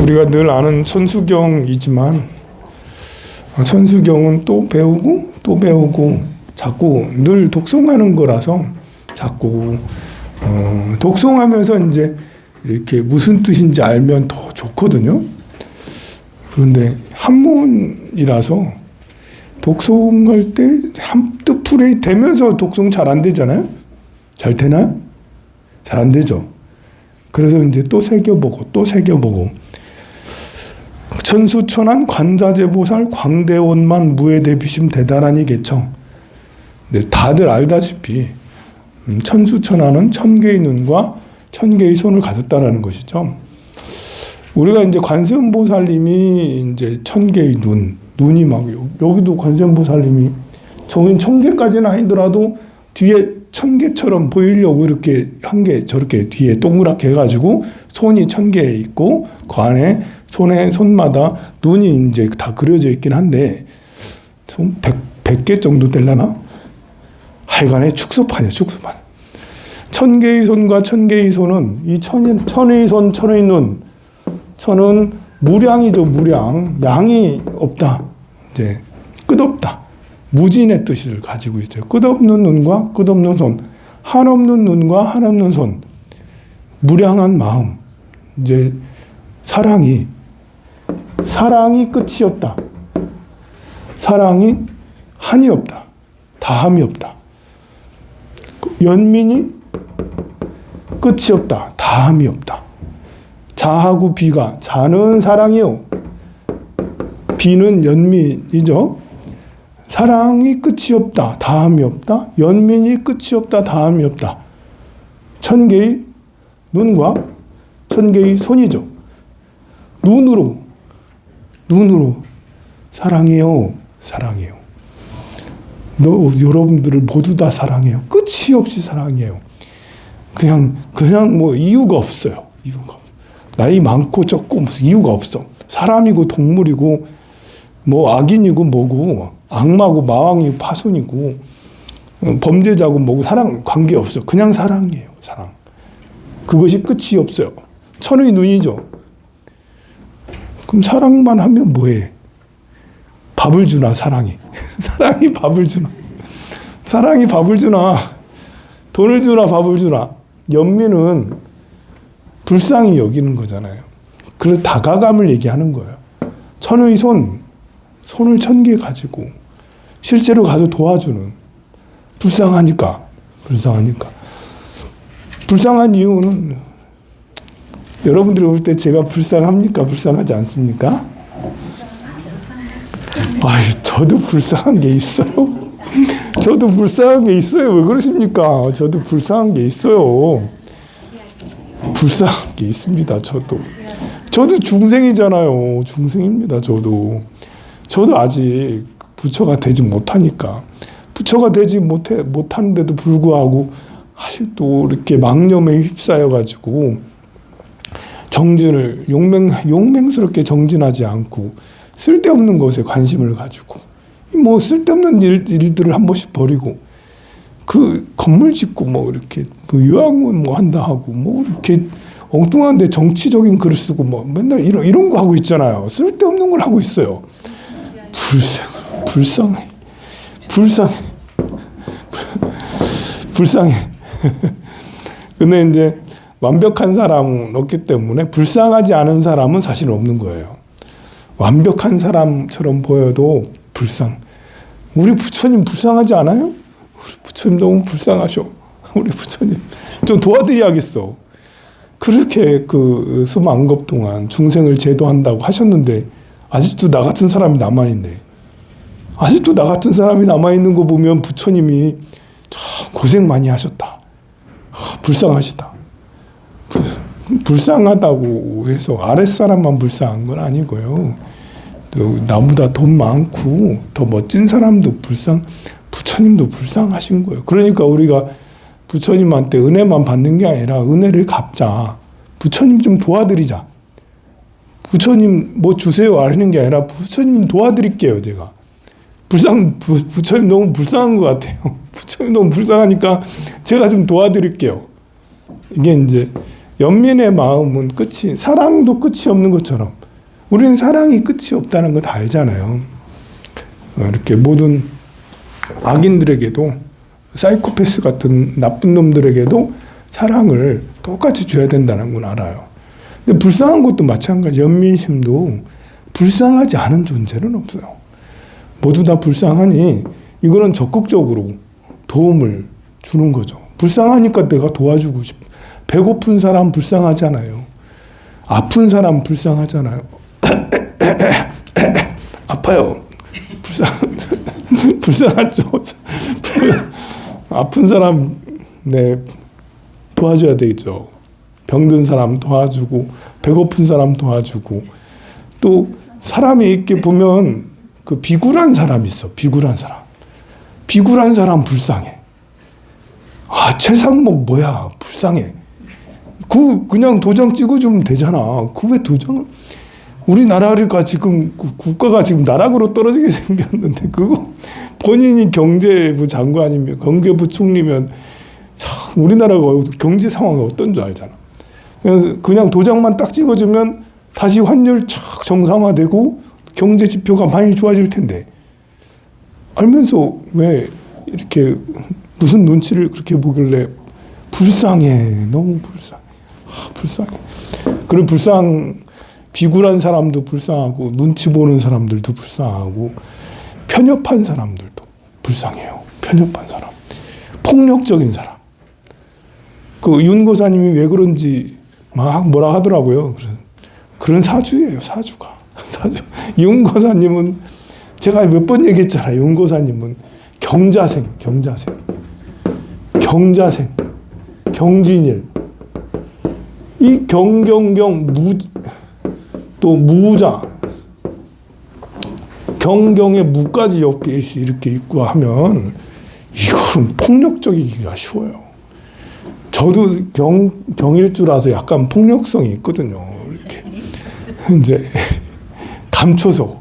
우리가 늘 아는 천수경이지만 천수경은 또 배우고 또 배우고 자꾸 늘 독송하는 거라서 자꾸 독송하면서 이제 이렇게 무슨 뜻인지 알면 더 좋거든요. 그런데 한문이라서 독송할 때 뜻풀이 되면서 독송 잘 안 되잖아요. 잘 되나요? 잘 안 되죠. 그래서 이제 또 새겨보고 또 새겨보고 천수천안 관자재보살 광대원만 무해대비심 대단하니 개청. 네, 다들 알다시피 천수천안은 천개의 눈과 천개의 손을 가졌다라는 것이죠. 우리가 이제 관세음보살님이 이제 천개의 눈이 막 여기도 관세음보살님이 저긴 천개까지는 아니더라도 뒤에 천개처럼 보이려고 이렇게 한 개 저렇게 뒤에 동그랗게 해가지고 손이 1000개 있고 그 안에 손마다 눈이 이제 다 그려져 있긴 한데 손 100개 정도 되려나? 하여간에 축소판이에요. 축소판. 1000개의 손과 1000개의 손은 이 천의 손, 천의 눈. 천은 무량이죠. 무량. 양이 없다. 이제 끝없다. 무진의 뜻을 가지고 있어요. 끝없는 눈과 끝없는 손. 한없는 눈과 한없는 손. 무량한 마음. 이제 사랑이 끝이 없다. 사랑이 한이 없다. 다함이 없다. 연민이 끝이 없다. 다함이 없다. 자하고 비가, 자는 사랑이요. 비는 연민이죠. 사랑이 끝이 없다. 다함이 없다. 연민이 끝이 없다. 다함이 없다. 1000개의 눈과 1000개의 손이죠. 눈으로 사랑해요. 사랑해요. 여러분들을 모두 다 사랑해요. 끝이 없이 사랑해요. 그냥 뭐 이유가 없어요. 나이 많고 적고 무슨 이유가 없어. 사람이고 동물이고 뭐 악인이고 뭐고 악마고 마왕이고 파손이고 범죄자고 뭐고 사랑 관계 없어. 그냥 사랑이에요. 사랑. 그것이 끝이 없어요. 천의 눈이죠. 그럼 사랑만 하면 뭐해? 밥을 주나 사랑이. 사랑이 밥을 주나. 사랑이 밥을 주나. 돈을 주나 밥을 주나. 연민은 불쌍히 여기는 거잖아요. 그래서 다가감을 얘기하는 거예요. 천의 손을 1000개 가지고 실제로 가서 도와주는. 불쌍하니까. 불쌍한 이유는 여러분들이 볼 때 제가 불쌍합니까? 불쌍하지 않습니까? 아유, 저도 불쌍한 게 있어요. 저도 불쌍한 게 있어요. 왜 그러십니까? 저도 불쌍한 게 있어요. 불쌍한 게 있습니다. 저도 중생이잖아요. 중생입니다. 저도 아직 부처가 되지 못하니까. 부처가 되지 못하는데도 불구하고 아직도 이렇게 망념에 휩싸여가지고 정진을 용맹스럽게 정진하지 않고 쓸데없는 것에 관심을 가지고 뭐 쓸데없는 일들을 한 번씩 버리고 그 건물 짓고 뭐 이렇게 뭐 요양원 뭐 한다 하고 뭐 이렇게 엉뚱한데 정치적인 글을 쓰고 뭐 맨날 이런 거 하고 있잖아요. 쓸데없는 걸 하고 있어요. 불쌍해. 근데 이제 완벽한 사람은 없기 때문에 불쌍하지 않은 사람은 사실 없는 거예요. 완벽한 사람처럼 보여도 우리 부처님 불쌍하지 않아요? 우리 부처님 너무 불쌍하셔. 우리 부처님 좀 도와드려야겠어. 그렇게 그 수만급 동안 중생을 제도한다고 하셨는데 아직도 나 같은 사람이 남아있네. 아직도 나 같은 사람이 남아있는 거 보면 부처님이 참 고생 많이 하셨다. 불쌍하시다. 불쌍하다고 해서 아랫사람만 불쌍한 건 아니고요. 또 나보다 돈 많고 더 멋진 사람도 부처님도 불쌍하신 거예요. 그러니까 우리가 부처님한테 은혜만 받는 게 아니라 은혜를 갚자. 부처님 좀 도와드리자. 부처님 뭐 주세요 하는 게 아니라 부처님 도와드릴게요. 제가. 부처님 너무 불쌍한 것 같아요. 부처님 너무 불쌍하니까 제가 좀 도와드릴게요. 이게 이제 연민의 마음은 사랑도 끝이 없는 것처럼 우리는 사랑이 끝이 없다는 거 다 알잖아요. 이렇게 모든 악인들에게도 사이코패스 같은 나쁜 놈들에게도 사랑을 똑같이 줘야 된다는 건 알아요. 근데 불쌍한 것도 마찬가지. 연민심도 불쌍하지 않은 존재는 없어요. 모두 다 불쌍하니 이거는 적극적으로 도움을 주는 거죠. 불쌍하니까 내가 도와주고 싶어. 배고픈 사람 불쌍하잖아요. 아픈 사람 불쌍하잖아요. 아파요. 불쌍하죠. 아픈 사람 도와줘야 되겠죠. 병든 사람 도와주고 배고픈 사람 도와주고 또 사람이 이렇게 보면 그 비굴한 사람 있어. 비굴한 사람 불쌍해. 아, 최상목 뭐야 불쌍해. 그냥 도장 찍어주면 되잖아. 왜 도장을 우리나라가 지금 국가가 지금 나락으로 떨어지게 생겼는데 그거 본인이 경제부 장관이면 경제부 총리면 참 우리나라가 경제 상황이 어떤 줄 알잖아. 그냥 도장만 딱 찍어주면 다시 환율 착 정상화되고 경제 지표가 많이 좋아질 텐데 알면서 왜 이렇게 무슨 눈치를 그렇게 보길래 불쌍해. 너무 불쌍해. 그리고 비굴한 사람도 불쌍하고 눈치 보는 사람들도 불쌍하고 편협한 사람들도 불쌍해요. 편협한 사람. 폭력적인 사람. 그 윤고사님이 왜 그런지 막 뭐라 하더라고요. 그런 사주예요. 사주가. 사주. 윤고사님은 제가 몇 번 얘기했잖아요. 윤고사님은 경자생. 경진일. 이 또 무자. 경경에 무까지 옆에 이렇게 있고 하면 이거는 폭력적이기가 쉬워요. 저도 경일주라서 약간 폭력성이 있거든요. 이렇게 이제 감춰서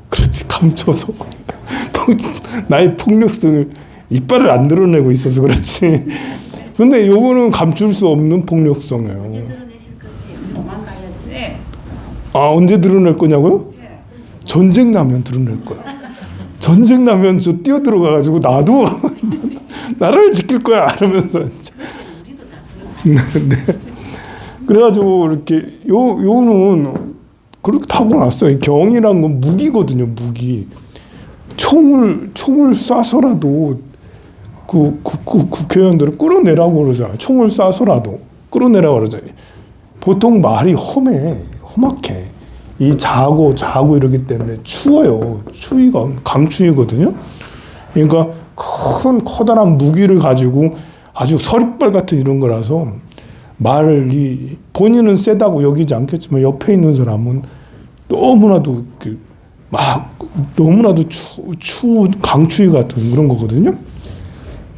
나의 폭력성을 이빨을 안 드러내고 있어서 그렇지. 근데 요거는 감출 수 없는 폭력성이에요. 아, 언제 드러낼 거냐고요? 전쟁 나면 드러낼 거야. 전쟁 나면 저 뛰어 들어가가지고 나도 나라를 지킬 거야 이러면서. 네. 그래가지고 이렇게 요는 그렇게 타고났어요. 경이란 건 무기거든요. 무기. 총을 쏴서라도 그 국회의원들을 끌어내라고 그러잖아요. 총을 쏴서라도 끌어내라고 그러잖아요. 보통 말이 험악해. 이 자고 이러기 때문에 추워요. 추위가 강추위거든요. 그러니까 커다란 무기를 가지고 아주 서리빨 같은 이런 거라서 말이 본인은 세다고 여기지 않겠지만 옆에 있는 사람은 너무나도 너무나도 추운 강추위 같은 그런 거거든요.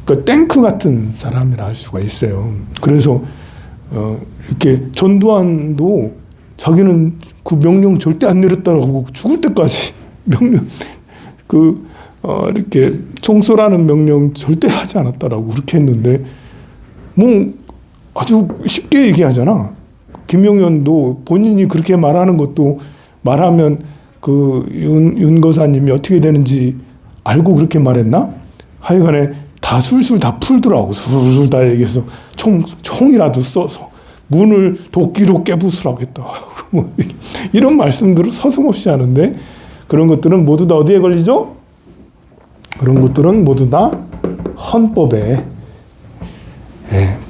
그러니까 탱크 같은 사람이라 할 수가 있어요. 그래서 이렇게 전두환도 자기는 그 명령 절대 안 내렸다고 죽을 때까지 명령 이렇게 총 쏘라는 명령 절대 하지 않았다라고 그렇게 했는데 뭐 아주 쉽게 얘기하잖아. 김용현도 본인이 그렇게 말하는 것도 말하면 그 윤거사님이 어떻게 되는지 알고 그렇게 말했나? 하여간에 다 술술 다 풀더라고. 술술 다 얘기해서 총이라도 써서 문을 도끼로 깨부수라고 뭐 이런 말씀들을 서슴없이 하는데 그런 것들은 모두 다 어디에 걸리죠? 그런 것들은 모두 다 헌법의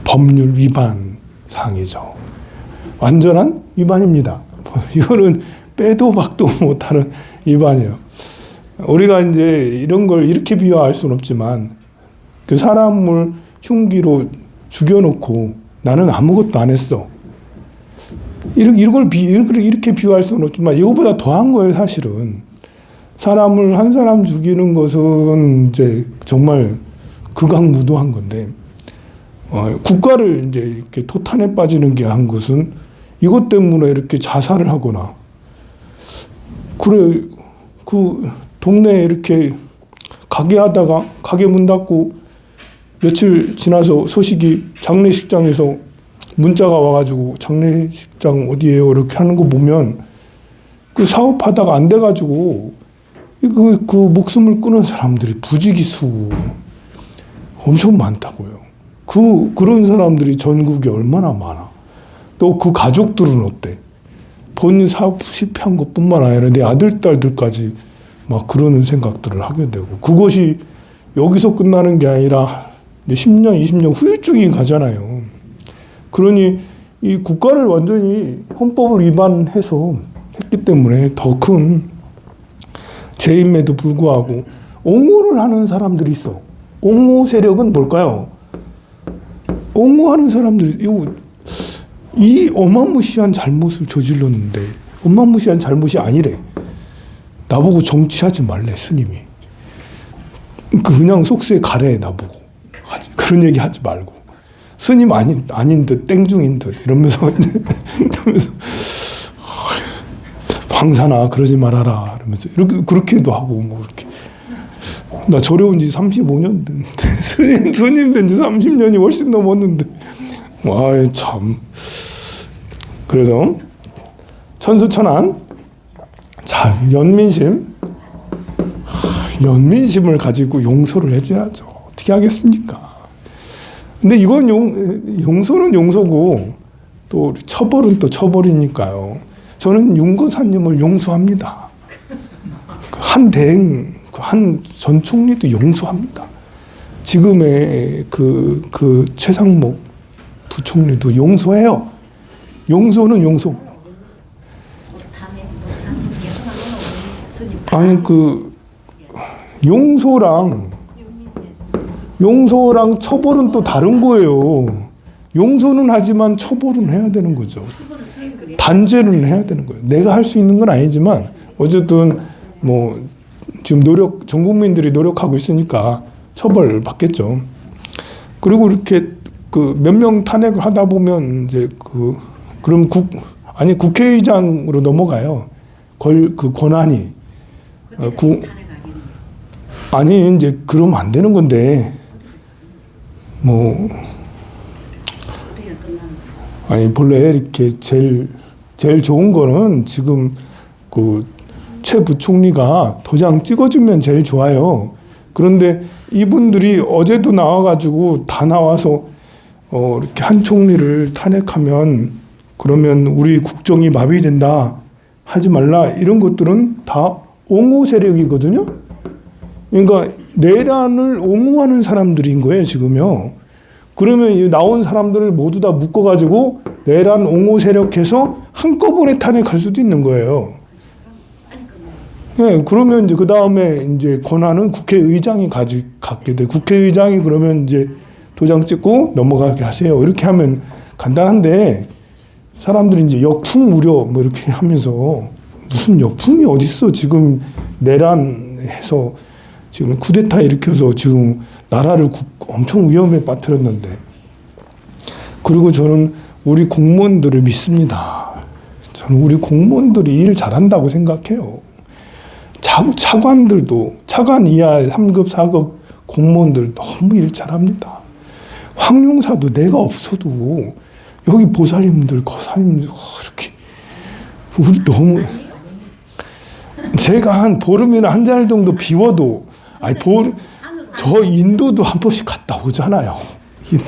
법률 위반 사항이죠. 완전한 위반입니다. 이거는 빼도 박도 못하는 위반이에요. 우리가 이제 이런 걸 이렇게 비유할 수는 없지만 그 사람을 흉기로 죽여놓고 나는 아무것도 안 했어. 이렇게 비유할 수는 없지만 이거보다 더한 거예요, 사실은. 한 사람 죽이는 것은 이제 정말 극악무도한 건데, 국가를 이제 이렇게 토탄에 빠지는 게 한 것은 이것 때문에 이렇게 자살을 하거나, 그래, 그 동네에 이렇게 가게 하다가 가게 문 닫고 며칠 지나서 소식이 장례식장에서 문자가 와가지고 장례식장 어디에요? 이렇게 하는 거 보면 그 사업하다가 안 돼가지고 그 목숨을 끊은 사람들이 부지기수 엄청 많다고요. 그런 사람들이 전국에 얼마나 많아. 또 그 가족들은 어때? 본인 사업 실패한 것뿐만 아니라 내 아들, 딸들까지 막 그러는 생각들을 하게 되고, 그것이 여기서 끝나는 게 아니라 10년, 20년 후유증이 가잖아요. 그러니 이 국가를 완전히 헌법을 위반해서 했기 때문에 더 큰 죄임에도 불구하고 옹호를 하는 사람들이 있어. 옹호 세력은 뭘까요? 옹호하는 사람들이 이 어마무시한 잘못을 저질렀는데 어마무시한 잘못이 아니래. 나보고 정치하지 말래, 스님이. 그냥 속수에 가래, 나보고. 그런 얘기 하지 말고. 스님 아닌 듯, 땡중인 듯, 이러면서 황사나 그러지 말아라, 이러면서. 그렇게도 하고, 뭐, 이렇게. 나 절에 온 지 35년 됐는데, 스님 된 지 30년이 훨씬 넘었는데. 와, 참. 그래서, 천수천안. 자, 연민심을 가지고 용서를 해줘야죠. 어떻게 하겠습니까? 근데 이건 용서는 용서고, 또 처벌은 또 처벌이니까요. 저는 윤거사님을 용서합니다. 한 전 총리도 용서합니다. 지금의 그 최상목 부총리도 용서해요. 용서는 용서고. 아니 용서랑 처벌은 또 다른 거예요. 용서는 하지만 처벌은 해야 되는 거죠. 단죄는 해야 되는 거예요. 내가 할 수 있는 건 아니지만 어쨌든 뭐 지금 전 국민들이 노력하고 있으니까 처벌 받겠죠. 그리고 이렇게 몇 명 탄핵을 하다 보면 이제 그럼 국회의장으로 넘어가요. 그 권한이. 아니 이제 그러면 안 되는 건데 뭐 아니 본래 이렇게 제일 좋은 거는 지금 최 부총리가 도장 찍어주면 제일 좋아요. 그런데 이분들이 어제도 나와가지고 다 나와서 이렇게 한 총리를 탄핵하면 그러면 우리 국정이 마비된다, 하지 말라, 이런 것들은 다 옹호 세력이거든요. 그러니까 내란을 옹호하는 사람들인 거예요, 지금요. 그러면 나온 사람들을 모두 다 묶어가지고 내란 옹호 세력해서 한꺼번에 탄핵할 수도 있는 거예요. 네, 그러면 이제 그 다음에 이제 권한은 국회의장이 갖게 돼. 국회의장이 그러면 이제 도장 찍고 넘어가게 하세요. 이렇게 하면 간단한데 사람들이 이제 역풍 우려 뭐 이렇게 하면서 무슨 역풍이 어딨어? 지금 내란해서 지금 쿠데타 일으켜서 지금 나라를 엄청 위험에 빠뜨렸는데. 그리고 저는 우리 공무원들을 믿습니다. 저는 우리 공무원들이 일 잘한다고 생각해요. 차관들도, 차관 이하 3급, 4급 공무원들 너무 일 잘합니다. 황룡사도 내가 없어도 여기 보살님들, 거사님들 이렇게 우리 너무, 제가 한 보름이나 한 달 정도 비워도 저 인도도 한 번씩 갔다 오잖아요. 인도.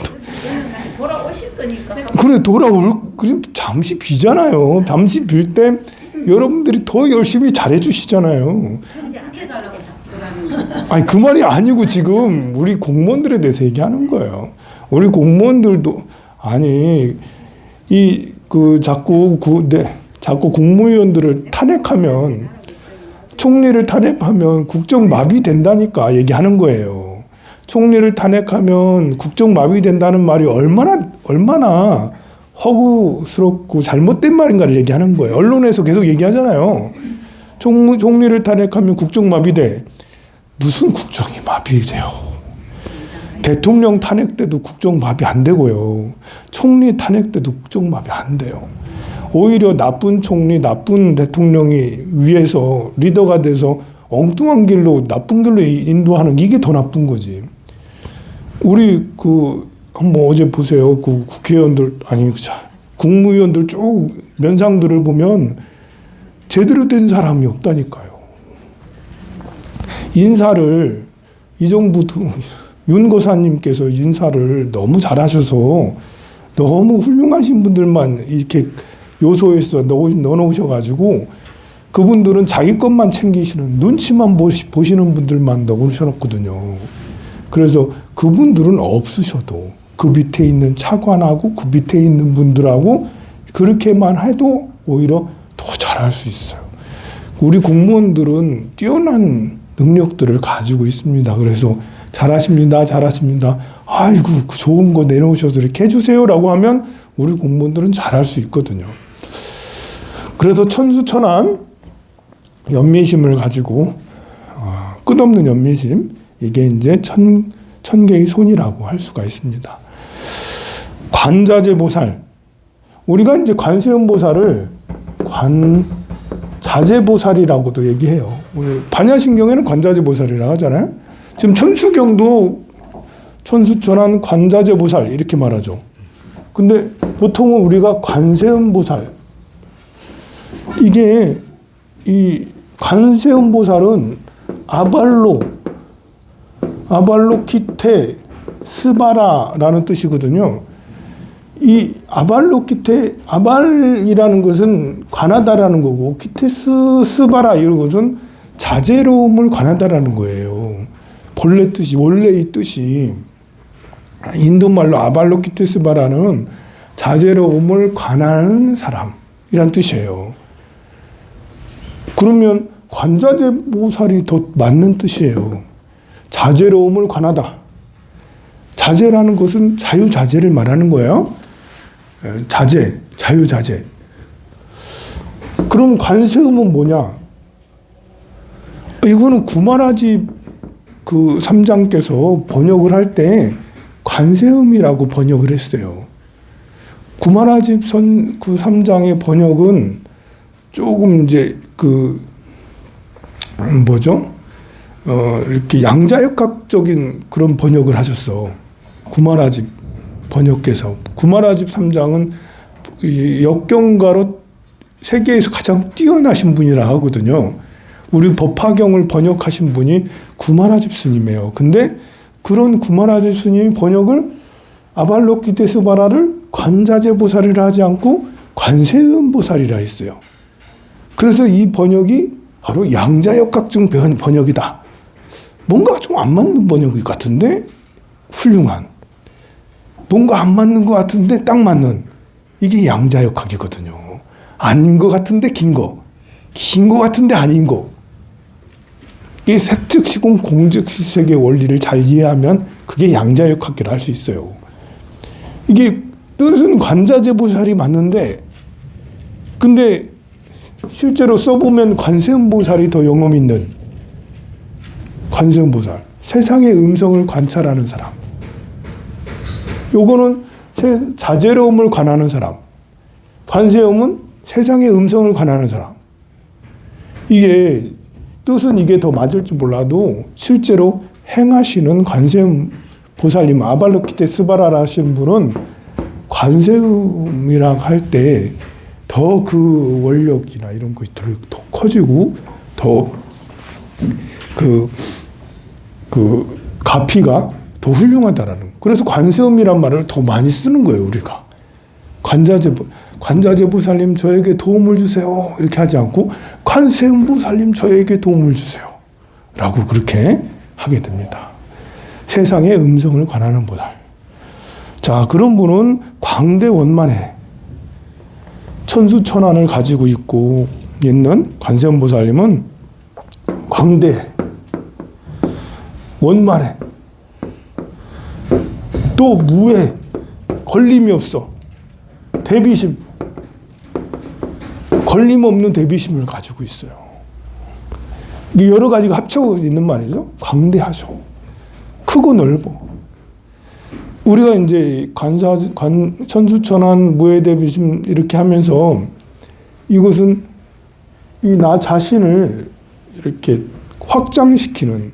돌아오실 거니까. 그래, 그럼 잠시 비잖아요. 잠시 빌 때 여러분들이 더 열심히 잘해주시잖아요. 아니, 그 말이 아니고 지금 우리 공무원들에 대해서 얘기하는 거예요. 우리 공무원들도, 아니, 자꾸 국무위원들을 탄핵하면, 총리를 탄핵하면 국정 마비된다니까 얘기하는 거예요. 총리를 탄핵하면 국정 마비된다는 말이 얼마나 허구스럽고 잘못된 말인가를 얘기하는 거예요. 언론에서 계속 얘기하잖아요. 총리를 탄핵하면 국정 마비돼. 무슨 국정이 마비돼요? 대통령 탄핵 때도 국정 마비 안 되고요. 총리 탄핵 때도 국정 마비 안 돼요. 오히려 나쁜 총리, 나쁜 대통령이 위에서 리더가 돼서 엉뚱한 길로, 나쁜 길로 인도하는, 이게 더 나쁜 거지. 우리 뭐 어제 보세요. 그 국회의원들 아니 국무위원들 쭉 면상들을 보면 제대로 된 사람이 없다니까요. 인사를 이 정부 윤거사님께서 인사를 너무 잘하셔서 너무 훌륭하신 분들만 이렇게 요소에서 넣어놓으셔가지고 그분들은 자기 것만 챙기시는 눈치만 보시는 분들만 넣으셔놓거든요. 그래서 그분들은 없으셔도 그 밑에 있는 차관하고 그 밑에 있는 분들하고 그렇게만 해도 오히려 더 잘할 수 있어요. 우리 공무원들은 뛰어난 능력들을 가지고 있습니다. 그래서 잘하십니다. 잘하십니다. 아이고 좋은 거 내놓으셔서 이렇게 해주세요라고 하면 우리 공무원들은 잘할 수 있거든요. 그래서 천수천안 연민심을 가지고 끝없는 연민심 이게 이제 천 개의 손이라고 할 수가 있습니다. 관자재보살 우리가 이제 관세음보살을 관자재보살이라고도 얘기해요. 반야신경에는 관자재보살이라고 하잖아요. 지금 천수경도 천수천안 관자재보살 이렇게 말하죠. 근데 보통은 우리가 관세음보살 이게 이 관세음보살은 아발로키테 스바라라는 뜻이거든요. 이 아발로키테 아발이라는 것은 관하다라는 거고 키테스 스바라 이런 것은 자제로움을 관하다라는 거예요. 본래 뜻이 원래 이 뜻이 인도말로 아발로키테스바라는 자제로움을 관하는 사람이란 뜻이에요. 그러면 관자재보살이 더 맞는 뜻이에요. 자제로움을 관하다. 자제라는 것은 자유자재를 말하는 거예요. 자제, 자유자재. 그럼 관세음은 뭐냐? 이거는 구마라지 그 3장께서 번역을 할 때 관세음이라고 번역을 했어요. 구마라집 그 3장의 번역은 조금 이제 이렇게 양자역학적인 그런 번역을 하셨어. 구마라집 번역께서. 구마라집 3장은 역경가로 세계에서 가장 뛰어나신 분이라 하거든요. 우리 법화경을 번역하신 분이 구마라집 스님이에요. 근데 그런 구마라집 스님이 번역을 아발로키테스바라를 관자재보살이라 하지 않고 관세음보살이라 했어요. 그래서 이 번역이 바로 양자역학적 번역이다. 뭔가 좀 안 맞는 번역 같은데 훌륭한. 뭔가 안 맞는 것 같은데 딱 맞는. 이게 양자역학이거든요. 아닌 것 같은데 긴 거. 긴 것 같은데 아닌 거. 이게 색즉시공 공즉시색의 원리를 잘 이해하면 그게 양자역학이라 할 수 있어요. 이게 뜻은 관자재보살이 맞는데 근데 실제로 써보면 관세음보살이 더 영험 있는 관세음보살. 세상의 음성을 관찰하는 사람. 요거는 자제로움을 관하는 사람. 관세음은 세상의 음성을 관하는 사람. 이게 뜻은 이게 더 맞을지 몰라도 실제로 행하시는 관세음 보살님 아발로키테스바라라 하신 분은 관세음이라고 할 때 더 그 원력이나 이런 것이 더 커지고 더 그 가피가 더 훌륭하다라는. 그래서 관세음이란 말을 더 많이 쓰는 거예요, 우리가. 관자재보살님 저에게 도움을 주세요. 이렇게 하지 않고 관세음보살님 저에게 도움을 주세요. 라고 그렇게 하게 됩니다. 세상의 음성을 관하는 보살. 자, 그런 분은 광대원만해. 천수천안을 가지고 있는 관세음보살님은 광대, 원만해. 또 무해, 걸림이 없어. 대비심, 걸림없는 대비심을 가지고 있어요. 이게 여러 가지가 합쳐 있는 말이죠. 광대하셔. 크고 넓어. 우리가 이제 천수천안 무해대비심 이렇게 하면서 이것은 이 나 자신을 이렇게 확장시키는,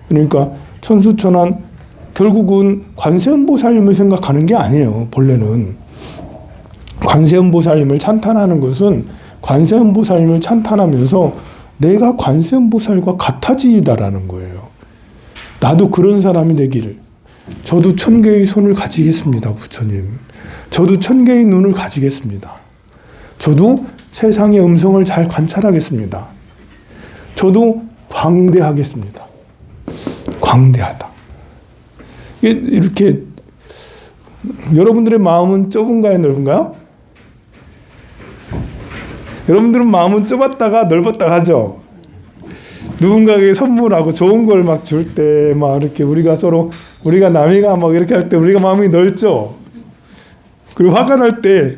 그러니까 천수천안 결국은 관세음보살님을 생각하는 게 아니에요. 본래는 관세음보살님을 찬탄하는 것은 관세음보살님을 찬탄하면서 내가 관세음보살과 같아지다라는 거예요. 나도 그런 사람이 되기를. 저도 1000개의 손을 가지겠습니다, 부처님. 저도 1000개의 눈을 가지겠습니다. 저도 세상의 음성을 잘 관찰하겠습니다. 저도 광대하겠습니다. 광대하다. 이렇게 여러분들의 마음은 좁은가요, 넓은가요? 여러분들은 마음은 좁았다가 넓었다가 하죠. 누군가에게 선물하고 좋은 걸 막 줄 때 막 이렇게 우리가 남이가 막 이렇게 할 때 우리가 마음이 넓죠. 그리고 화가 날 때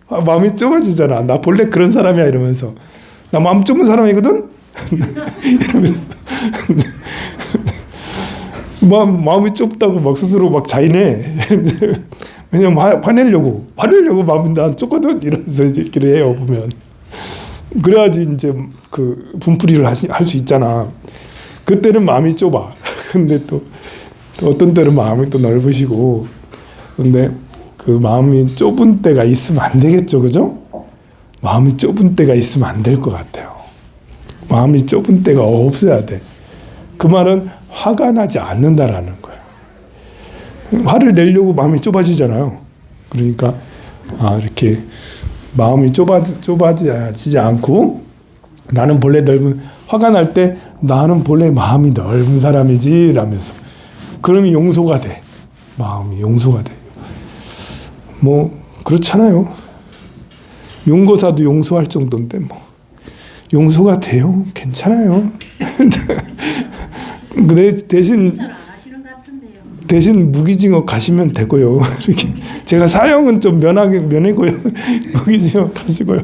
마음이 좁아지잖아. 나 본래 그런 사람이야 이러면서 나 마음 좁은 사람이거든. 이러면서 마음이 좁다고 막 스스로 막 자인해. 왜냐면 화내려고 마음이 난 좁거든 이러면서 이제 얘기를 해요 보면. 그래야지 이제 그 분풀이를 할 수 있잖아. 그때는 마음이 좁아. 근데 또 어떤 때는 마음이 또 넓으시고. 근데 그 마음이 좁은 때가 있으면 안 되겠죠, 그죠? 마음이 좁은 때가 있으면 안 될 것 같아요. 마음이 좁은 때가 없어야 돼. 그 말은 화가 나지 않는다라는 거예요. 화를 내려고 마음이 좁아지잖아요. 그러니까 이렇게 마음이 좁아지지 않고 나는 본래 넓은 화가 날 때 나는 본래 마음이 넓은 사람이지 라면서 그러면 용서가 돼. 마음이 용서가 돼. 뭐 그렇잖아요. 용거사도 용서할 정도인데 뭐 용서가 돼요. 괜찮아요. 대신 무기징역 가시면 되고요. 이렇게 제가 사형은 좀 면하고요. 무기징역 가시고요.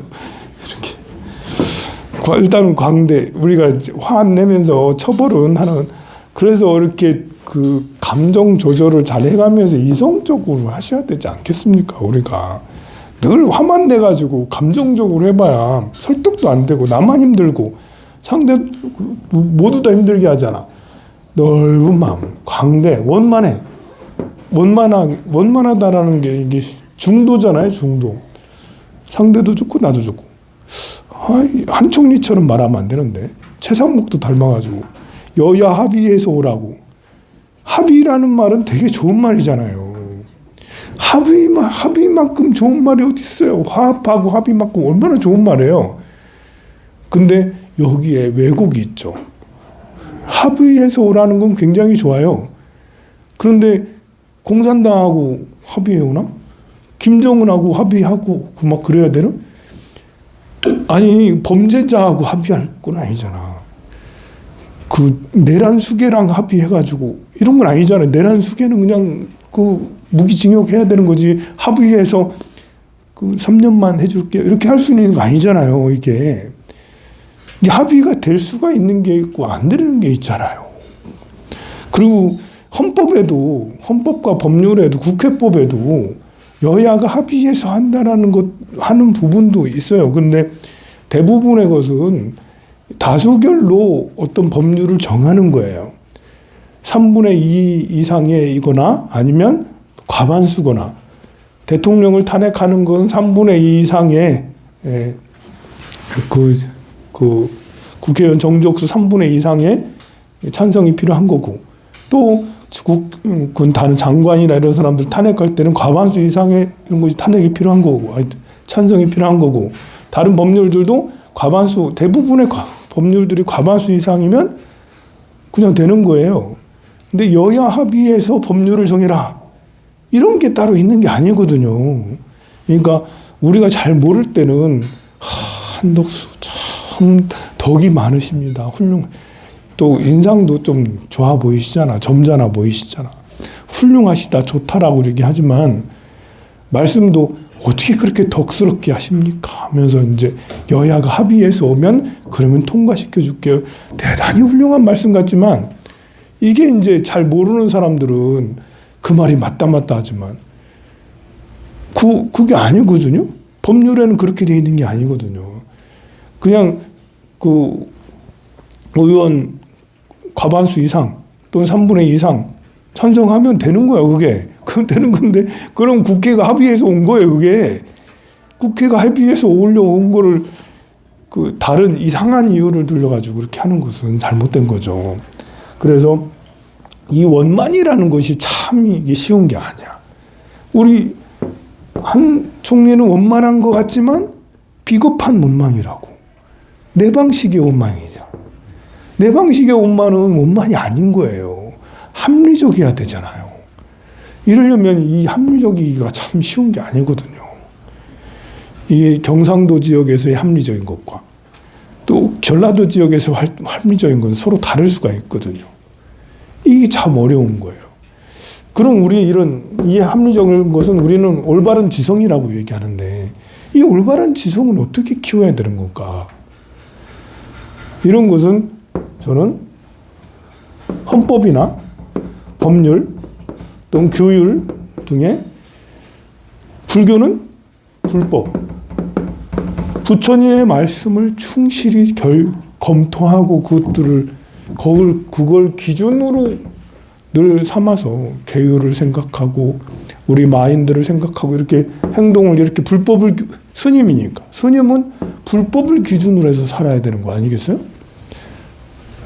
이렇게 일단은 광대 우리가 화 안 내면서 처벌은 하는. 그래서 이렇게 그 감정 조절을 잘 해가면서 이성적으로 하셔야 되지 않겠습니까? 우리가 늘 화만 내가지고 감정적으로 해봐야 설득도 안 되고 나만 힘들고 상대 모두 다 힘들게 하잖아. 넓은 마음, 광대, 원만하다라는 게 이게 중도잖아요, 중도. 상대도 좋고 나도 좋고. 한총리처럼 말하면 안 되는데 최상목도 닮아가지고 여야 합의해서 오라고. 합의라는 말은 되게 좋은 말이잖아요. 합의만큼 좋은 말이 어디 있어요? 화합하고 합의만큼 얼마나 좋은 말이에요. 근데 여기에 왜곡이 있죠. 합의해서 오라는 건 굉장히 좋아요. 그런데 공산당하고 합의해 오나? 김정은하고 합의하고 막 그래야 되나? 아니 범죄자하고 합의할 건 아니잖아. 그 내란수계랑 합의해가지고 이런 건 아니잖아요. 내란수계는 그냥 그 무기징역 해야 되는 거지. 합의해서 그 3년만 해줄게 이렇게 할 수 있는 거 아니잖아요. 이게 합의가 될 수가 있는 게 있고 안 되는 게 있잖아요. 그리고 헌법과 법률에도 국회법에도 여야가 합의해서 하는 부분도 있어요. 그런데 대부분의 것은 다수결로 어떤 법률을 정하는 거예요. 3분의 2 이상이거나 아니면 과반수거나 대통령을 탄핵하는 건 3분의 2 이상의 그 국회의원 정족수 3분의 2 이상의 찬성이 필요한 거고 또 다른 장관이나 이런 사람들 탄핵할 때는 과반수 이상의 이런 것이 탄핵이 필요한 거고 찬성이 필요한 거고 다른 법률들도 대부분의 법률들이 과반수 이상이면 그냥 되는 거예요. 근데 여야 합의해서 법률을 정해라 이런 게 따로 있는 게 아니거든요. 그러니까 우리가 잘 모를 때는 한덕수 참 덕이 많으십니다. 또 인상도 좀 좋아 보이시잖아. 점잖아 보이시잖아. 훌륭하시다 좋다라고 얘기하지만 말씀도 어떻게 그렇게 덕스럽게 하십니까? 하면서 이제 여야가 합의해서 오면 그러면 통과시켜 줄게요. 대단히 훌륭한 말씀 같지만 이게 이제 잘 모르는 사람들은 그 말이 맞다 하지만 그게 아니거든요. 법률에는 그렇게 돼 있는 게 아니거든요. 그냥 그 의원 과반수 이상 또는 3분의 2 이상 찬성하면 되는 거야, 그게. 그럼 되는 건데, 그럼 국회가 합의해서 온 거예요, 그게. 국회가 합의해서 올려온 거를 그 다른 이상한 이유를 들려가지고 그렇게 하는 것은 잘못된 거죠. 그래서 이 원만이라는 것이 참 이게 쉬운 게 아니야. 우리 한 총리는 원만한 것 같지만 비겁한 원망이라고. 내 방식의 원망이죠. 내 방식의 원만은 원만이 아닌 거예요. 합리적이어야 되잖아요. 이러려면 이 합리적이기가 참 쉬운 게 아니거든요. 이게 경상도 지역에서의 합리적인 것과 또 전라도 지역에서 합리적인 건 서로 다를 수가 있거든요. 이게 참 어려운 거예요. 그럼 우리 이 합리적인 것은 우리는 올바른 지성이라고 얘기하는데 이 올바른 지성은 어떻게 키워야 되는 건가? 이런 것은 저는 헌법이나 법률 또는 규율 등의 불교는 불법, 부처님의 말씀을 충실히 검토하고 그걸 기준으로 늘 삼아서 계율을 생각하고 우리 마인드를 생각하고 이렇게 행동을 이렇게 스님이니까 스님은 불법을 기준으로 해서 살아야 되는 거 아니겠어요?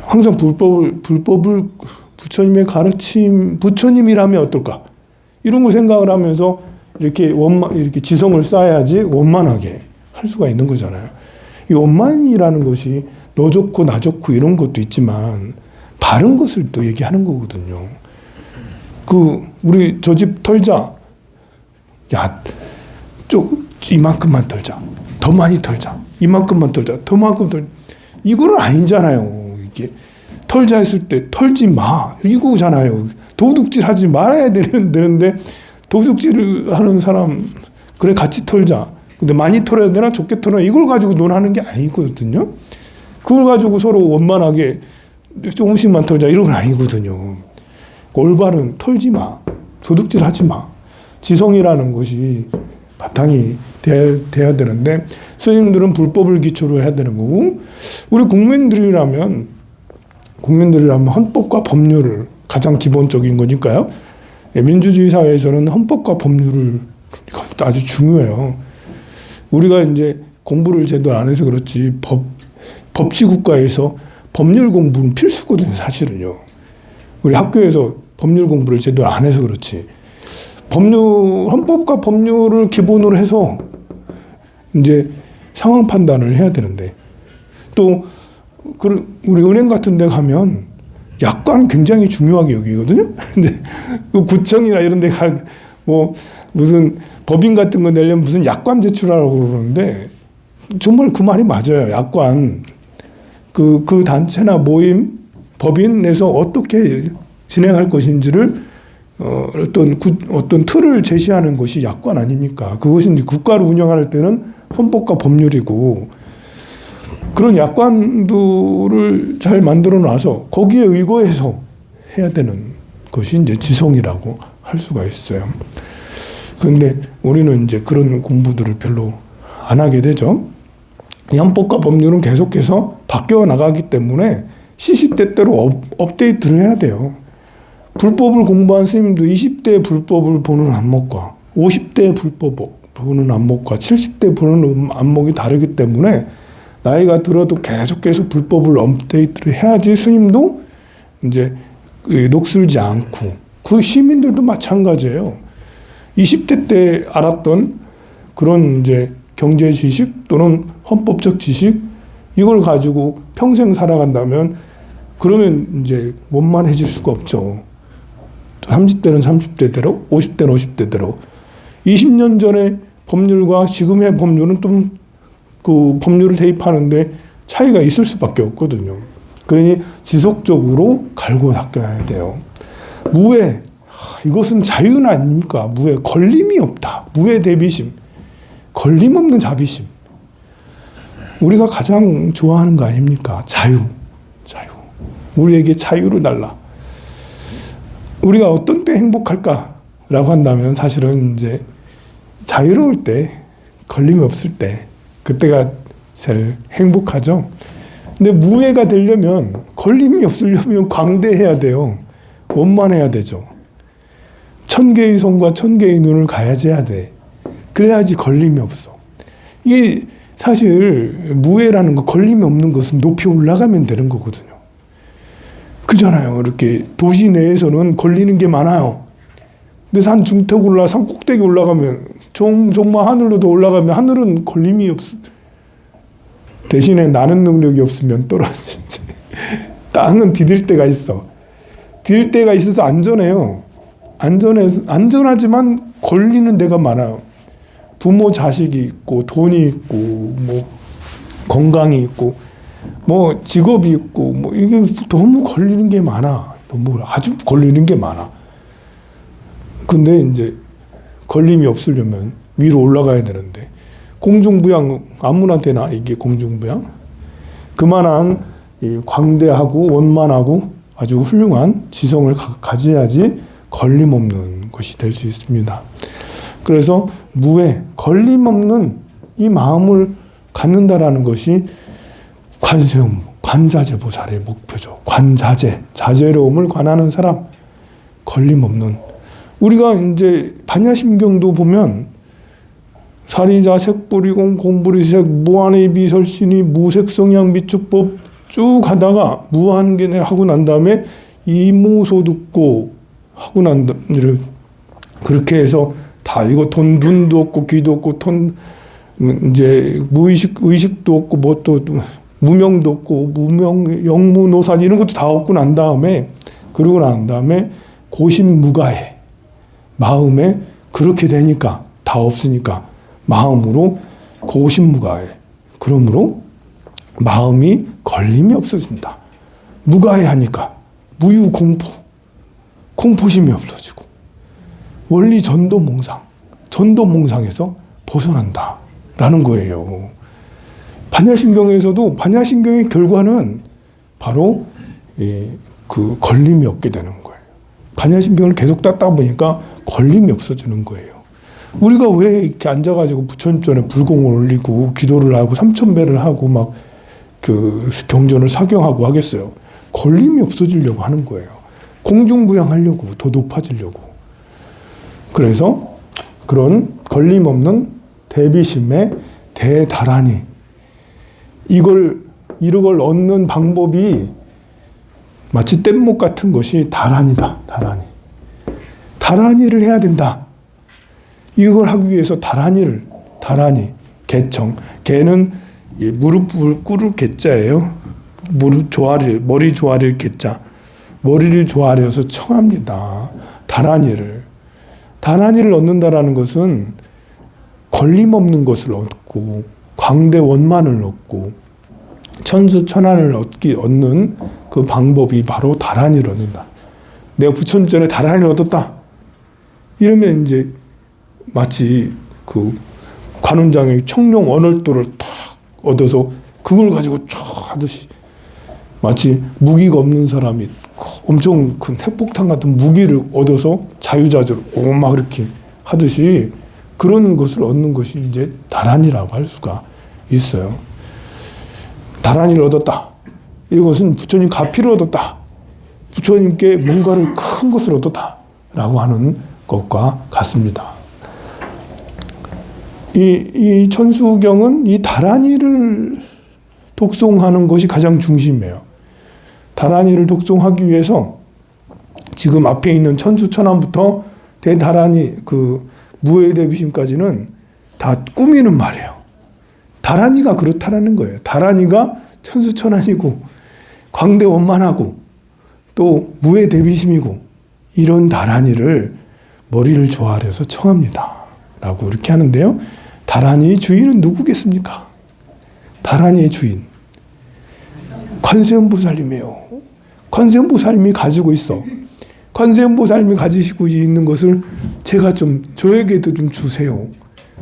항상 불법을 부처님의 가르침, 부처님이라면 어떨까? 이런 거 생각을 하면서 이렇게 지성을 쌓아야지 원만하게 할 수가 있는 거잖아요. 이 원만이라는 것이 너 좋고 나 좋고 이런 것도 있지만 바른 것을 또 얘기하는 거거든요. 우리 저 집 털자. 야, 이만큼만 털자. 더 많이 털자. 이만큼만 털자. 더만큼 털자. 이거는 아니잖아요. 이게 털자 했을 때 털지 마. 이거잖아요. 도둑질 하지 말아야 되는데 도둑질을 하는 사람 그래 같이 털자. 근데 많이 털어야 되나 적게 털어야 이걸 가지고 논하는 게 아니거든요. 그걸 가지고 서로 원만하게 조금씩만 털자 이런 건 아니거든요. 올바른 털지 마. 도둑질 하지 마. 지성이라는 것이 바탕이 돼야 되는데 스님들은 불법을 기초로 해야 되는 거고 우리 국민들이라면 헌법과 법률을 가장 기본적인 거니까요. 민주주의 사회에서는 헌법과 법률을 아주 중요해요. 우리가 이제 공부를 제대로 안 해서 그렇지 법치국가에서 법률 공부는 필수거든요, 사실은요. 우리 학교에서 법률 공부를 제대로 안 해서 그렇지. 헌법과 법률을 기본으로 해서 이제 상황 판단을 해야 되는데 또 우리 은행 같은 데 가면 약관 굉장히 중요하게 여기거든요. 근데 그 구청이나 이런 데 무슨 법인 같은 거 내려면 무슨 약관 제출하라고 그러는데 정말 그 말이 맞아요. 약관. 그 단체나 모임, 법인에서 어떻게 진행할 것인지를 어떤 틀을 제시하는 것이 약관 아닙니까? 그것이 이제 국가를 운영할 때는 헌법과 법률이고 그런 약관들을 잘 만들어 놔서 거기에 의거해서 해야 되는 것이 이제 지성이라고 할 수가 있어요. 그런데 우리는 이제 그런 공부들을 별로 안 하게 되죠. 헌법과 법률은 계속해서 바뀌어 나가기 때문에 시시때때로 업데이트를 해야 돼요. 불법을 공부한 스님도 20대 불법을 보는 안목과 50대 불법 보는 안목과 70대 보는 안목이 다르기 때문에 나이가 들어도 계속해서 불법을 업데이트를 해야지 스님도 이제 녹슬지 않고 그 시민들도 마찬가지예요. 20대 때 알았던 그런 이제 경제 지식 또는 헌법적 지식 이걸 가지고 평생 살아간다면 그러면 이제 원만해질 수가 없죠. 30대는 30대대로, 50대는 50대대로. 20년 전의 법률과 지금의 법률은 좀 그 법률을 대입하는데 차이가 있을 수밖에 없거든요. 그러니 지속적으로 갈고 닦아야 돼요. 무해, 이것은 자유는 아닙니까? 무해, 걸림이 없다. 무해 대비심, 걸림 없는 자비심. 우리가 가장 좋아하는 거 아닙니까? 자유. 우리에게 자유를 달라. 우리가 어떤 때 행복할까라고 한다면 사실은 이제 자유로울 때, 걸림이 없을 때, 그때가 제일 행복하죠. 근데 무해가 되려면, 걸림이 없으려면 광대해야 돼요. 원만해야 되죠. 천개의 손과 천개의 눈을 가야지해야 돼. 그래야지 걸림이 없어. 이게 사실 무예라는 거, 걸림이 없는 것은 높이 올라가면 되는 거거든요. 그잖아요. 이렇게 도시 내에서는 걸리는 게 많아요. 근데 산 중턱 산 꼭대기 올라가면 정말 하늘로 더 올라가면 하늘은 걸림이 없어. 대신에 나는 능력이 없으면 떨어지지. 땅은 디딜 때가 있어. 디딜 때가 있어서 안전해요. 안전하지만 걸리는 데가 많아요. 부모 자식이 있고 돈이 있고 뭐 건강이 있고 뭐 직업이 있고 뭐 이게 너무 걸리는 게 많아. 너무 아주 걸리는 게 많아. 근데 이제 걸림이 없으려면 위로 올라가야 되는데 공중부양 아무나 되나 이게 공중부양? 그만한 광대하고 원만하고 아주 훌륭한 지성을 가져야지 걸림 없는 것이 될 수 있습니다. 그래서 무에 걸림 없는 이 마음을 갖는다라는 것이 관세음, 관자재 보살의 목표죠. 관자재, 자재로움을 관하는 사람, 걸림 없는. 우리가 이제 반야심경도 보면 사리자 색불이공 공불이색 무한의 비설신이 무색성양 미축법 쭉 하다가 무한계내 하고 난 다음에 이무소득고 하고 난 다음에 그렇게 해서 다 이거 돈 눈도 없고 귀도 없고 돈 이제 의식도 없고 뭐 또 무명도 없고 무명 영무노산 이런 것도 다 없고 난 다음에 그러고 난 다음에 고심무가해 마음에 그렇게 되니까 다 없으니까 마음으로 고심무가해 그러므로 마음이 걸림이 없어진다. 무가해하니까 무유공포 공포심이 없어지고 원리 전도몽상에서 벗어난다라는 거예요. 반야심경에서도 반야심경의 결과는 바로 그 걸림이 없게 되는 거예요. 반야심경을 계속 닦다 보니까 걸림이 없어지는 거예요. 우리가 왜 이렇게 앉아가지고 부처님 전에 불공을 올리고 기도를 하고 삼천배를 하고 막 그 경전을 사경하고 하겠어요. 걸림이 없어지려고 하는 거예요. 공중부양하려고 더 높아지려고. 그래서 그런 걸림 없는 대비심의 대다란이 이걸 얻는 방법이 마치 뗏목 같은 것이 다란이다. 다란이를 해야 된다. 이걸 하기 위해서 다란이, 개청. 개는 무릎을 꿇을 개자예요. 머리 조아릴 개자. 머리를 조아려서 청합니다. 다란이를 얻는다라는 것은 걸림없는 것을 얻고 광대원만을 얻고 천수천안을 얻는 그 방법이 바로 다란이를 얻는다. 내가 부처님 전에 다란이를 얻었다. 이러면 이제 마치 그 관원장의 청룡 언월도를 탁 얻어서 그걸 가지고 쫙 하듯이 마치 무기가 없는 사람이 엄청 큰 핵폭탄 같은 무기를 얻어서 자유자재로 막 이렇게 하듯이 그런 것을 얻는 것이 이제 다란이라고 할 수가 있어요. 다란이를 얻었다. 이것은 부처님 가피를 얻었다. 부처님께 뭔가를 큰 것을 얻었다. 라고 하는 것과 같습니다. 이 천수경은 이 다란이를 독송하는 것이 가장 중심이에요. 다란이를 독송하기 위해서 지금 앞에 있는 천수천안부터 대다란이 그 무예대비심까지는 다 꾸미는 말이에요. 다란이가 그렇다라는 거예요. 다란이가 천수천안이고 광대원만하고 또 무예대비심이고 이런 다란이를 머리를 조아려서 청합니다. 라고 이렇게 하는데요. 다란이의 주인은 누구겠습니까? 다란이의 주인. 관세음보살님이에요. 관세음보살님이 가지고 있어. 관세음보살님이 가지고 있는 것을 제가 저에게도 좀 주세요.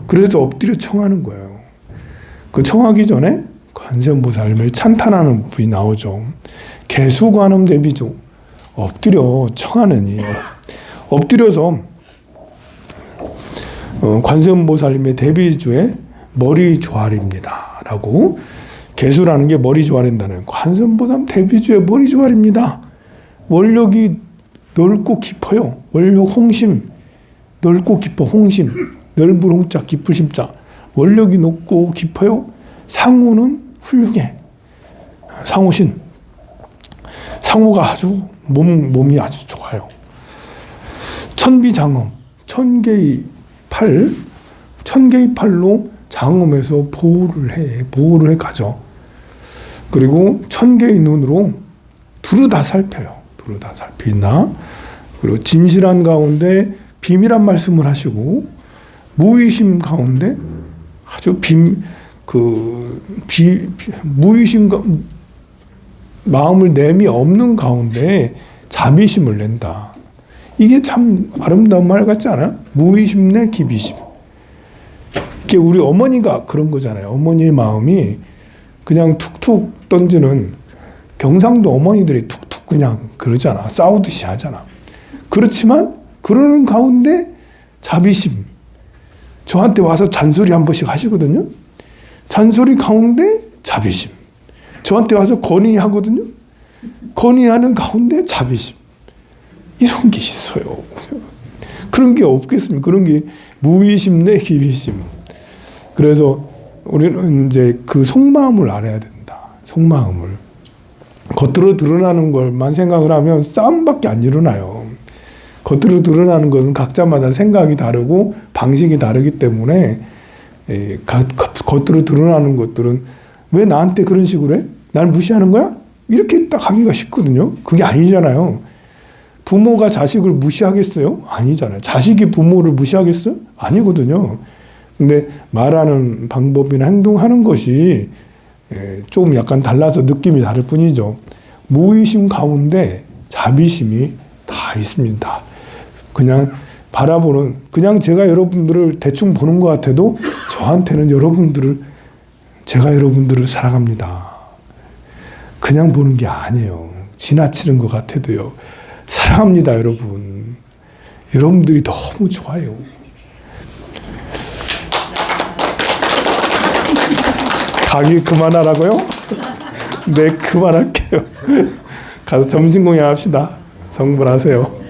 그래서 엎드려 청하는 거예요. 그 청하기 전에 관세음보살님을 찬탄하는 분이 나오죠. 개수관음대비조. 엎드려 청하느니. 엎드려서 관세음보살님의 대비주에 머리 조아립니다. 라고 개수라는 게 머리 조아린다는 관세음보살 대비주에 머리 조아립니다. 원력이 넓고 깊어요. 원력 홍심 넓고 깊어 홍심, 넓은 홍자, 깊을 심자. 원력이 높고 깊어요. 상호는 훌륭해. 상호신. 상호가 아주 몸이 아주 좋아요. 천비장엄, 천개의 팔로 장엄해서 보호를 해 가죠. 그리고 천개의 눈으로 두루 다 살펴요. 두루 다 살피나. 그리고 진실한 가운데 비밀한 말씀을 하시고, 무의심 가운데 아주 무의심 마음을 내미 없는 가운데 자비심을 낸다. 이게 참 아름다운 말 같지 않아요? 무의심 내 기비심. 이게 우리 어머니가 그런 거잖아요. 어머니의 마음이 그냥 툭툭 던지는, 경상도 어머니들이 툭툭 그냥 그러잖아. 싸우듯이 하잖아. 그렇지만 그러는 가운데 자비심. 저한테 와서 잔소리 한 번씩 하시거든요. 잔소리 가운데 자비심. 저한테 와서 건의하거든요. 건의하는 가운데 자비심. 이런 게 있어요. 그런 게 없겠습니까? 그런 게 무의심 내 기비심. 그래서 우리는 이제 그 속마음을 알아야 된다. 속마음을. 겉으로 드러나는 것만 생각을 하면 싸움밖에 안 일어나요. 겉으로 드러나는 것은 각자마다 생각이 다르고 방식이 다르기 때문에 겉으로 드러나는 것들은 왜 나한테 그런 식으로 해? 날 무시하는 거야? 이렇게 딱 하기가 쉽거든요. 그게 아니잖아요. 부모가 자식을 무시하겠어요? 아니잖아요. 자식이 부모를 무시하겠어요? 아니거든요. 근데 말하는 방법이나 행동하는 것이 좀 약간 달라서 느낌이 다를 뿐이죠. 무의심 가운데 자비심이 다 있습니다. 그냥 바라보는, 그냥 제가 여러분들을 대충 보는 것 같아도 저한테는 제가 여러분들을 사랑합니다. 그냥 보는 게 아니에요. 지나치는 것 같아도요. 사랑합니다, 여러분. 여러분들이 너무 좋아요. 가기 그만하라고요? 네, 그만할게요. 가서 점심 공양합시다. 성불하세요.